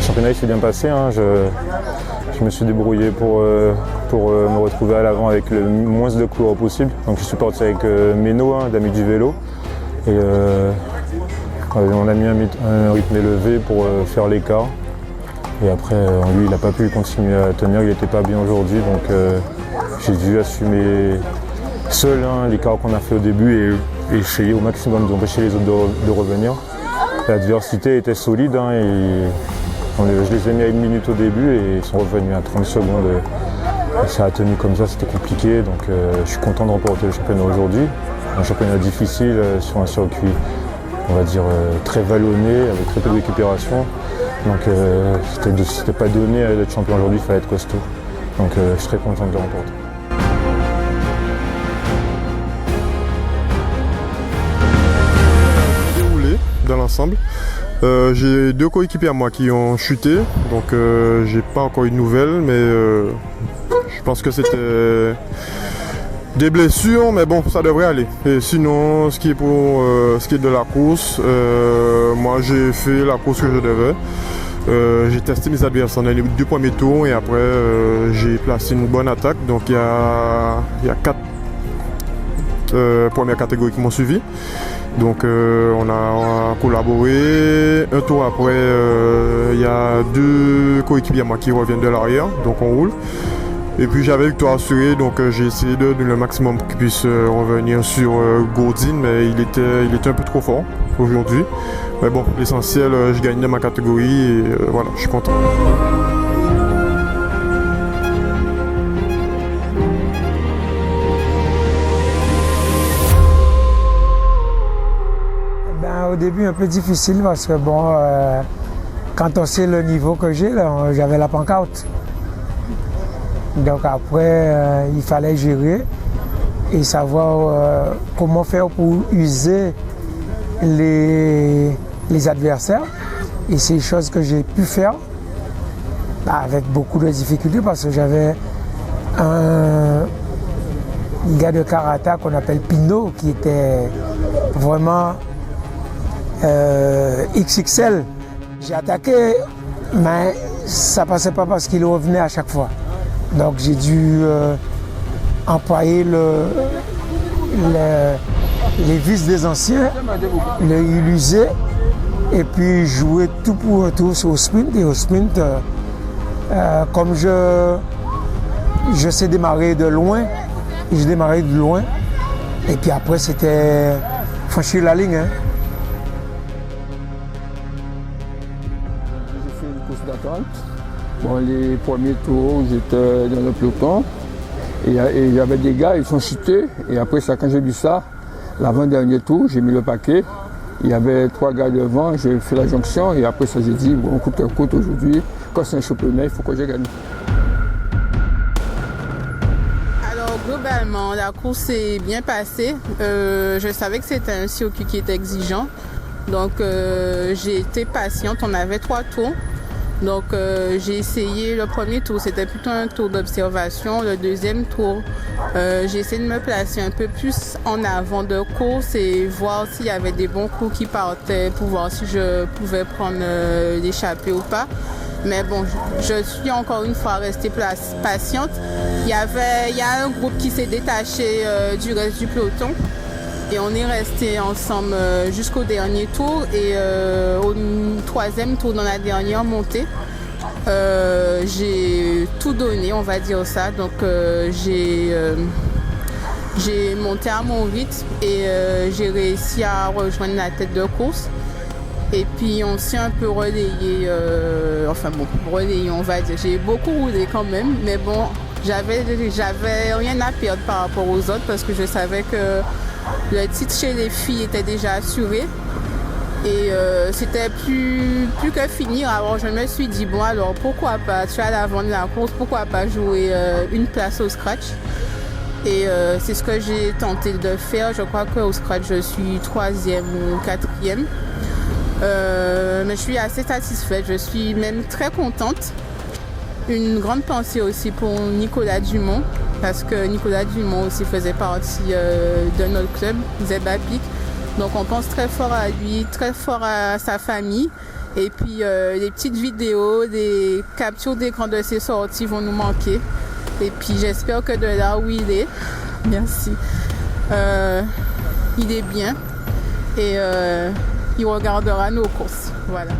championnat il s'est bien passé. Hein. Je me suis débrouillé pour me retrouver à l'avant avec le moins de coureurs possible. Donc je suis parti avec Meno, d'amis du vélo. Et on a mis un rythme élevé pour faire l'écart. Et après, lui, il n'a pas pu continuer à tenir, il n'était pas bien aujourd'hui. Donc j'ai dû assumer seul l'écart qu'on a fait au début et essayer au maximum d'empêcher les autres de revenir. L'adversité était solide et je les ai mis à 1 minute au début et ils sont revenus à 30 secondes. Et ça a tenu comme ça, c'était compliqué. Donc je suis content de remporter le championnat aujourd'hui. Un championnat difficile sur un circuit, on va dire, très vallonné, avec très peu de récupération. Donc c'était pas donné à être champion aujourd'hui, il fallait être costaud. Donc je suis très content de le remporter. Dans l'ensemble. J'ai 2 coéquipiers à moi qui ont chuté, donc j'ai pas encore eu de nouvelles, mais je pense que c'était des blessures, mais bon, ça devrait aller. Et sinon, ce qui est de la course, moi j'ai fait la course que je devais. J'ai testé mes adversaires dans les 2 premiers tours et après j'ai placé une bonne attaque, donc il y a 4 premières catégories qui m'ont suivi. Donc on a collaboré. Un tour après, il y a 2 coéquipiers à moi qui reviennent de l'arrière, donc on roule. Et puis j'avais victoire assurée, donc j'ai essayé de donner le maximum pour qu'il puisse revenir sur Gourdin, mais il était un peu trop fort aujourd'hui. Mais bon, l'essentiel, je gagne dans ma catégorie et voilà, je suis content. Au début un peu difficile parce que bon, quand on sait le niveau que j'ai, j'avais la pancarte. Donc après, il fallait gérer et savoir comment faire pour user les adversaires. Et c'est une chose que j'ai pu faire avec beaucoup de difficultés parce que j'avais un gars de karaté qu'on appelle Pino qui était vraiment XXL. J'ai attaqué, mais ça passait pas parce qu'il revenait à chaque fois. Donc j'ai dû employer les vices des anciens, l'user et puis jouer tout pour tout au sprint. Et au sprint, comme je sais démarrer de loin, je démarrais de loin. Et puis après c'était franchir la ligne. Bon, les premiers tours, j'étais dans le peloton et il y avait des gars, ils sont chutés. Et après ça, quand j'ai vu ça, l'avant-dernier tour, j'ai mis le paquet. Il y avait 3 gars devant, j'ai fait la jonction et après ça, j'ai dit, bon, coûte que coûte aujourd'hui, quand c'est un championnat, il faut que je gagne. Alors, globalement, la course s'est bien passée. Je savais que c'était un circuit qui était exigeant. Donc, j'ai été patiente, on avait 3 tours. Donc j'ai essayé le premier tour, c'était plutôt un tour d'observation. Le deuxième tour, j'ai essayé de me placer un peu plus en avant de course et voir s'il y avait des bons coups qui partaient pour voir si je pouvais prendre l'échappée ou pas. Mais bon, je suis encore une fois restée patiente. Il y a un groupe qui s'est détaché du reste du peloton. Et on est resté ensemble jusqu'au dernier tour et au 3e tour dans la dernière montée, j'ai tout donné, on va dire ça. Donc j'ai monté à mon rythme et j'ai réussi à rejoindre la tête de course. Et puis on s'est un peu relayé, relayé on va dire. J'ai beaucoup roulé quand même, mais bon, j'avais rien à perdre par rapport aux autres parce que je savais que le titre chez les filles était déjà assuré et c'était plus que finir. Alors je me suis dit, bon alors pourquoi pas, tu es à l'avant de la course, pourquoi pas jouer une place au scratch. Et c'est ce que j'ai tenté de faire. Je crois qu'au scratch je suis 3e ou 4e. Mais je suis assez satisfaite, je suis même très contente. Une grande pensée aussi pour Nicolas Dumont, parce que Nicolas Dumont aussi faisait partie de notre club, Zebapik. Donc on pense très fort à lui, très fort à sa famille. Et puis les petites vidéos, des captures d'écran de ses sorties vont nous manquer. Et puis j'espère que de là où il est, merci, il est bien et il regardera nos courses. Voilà.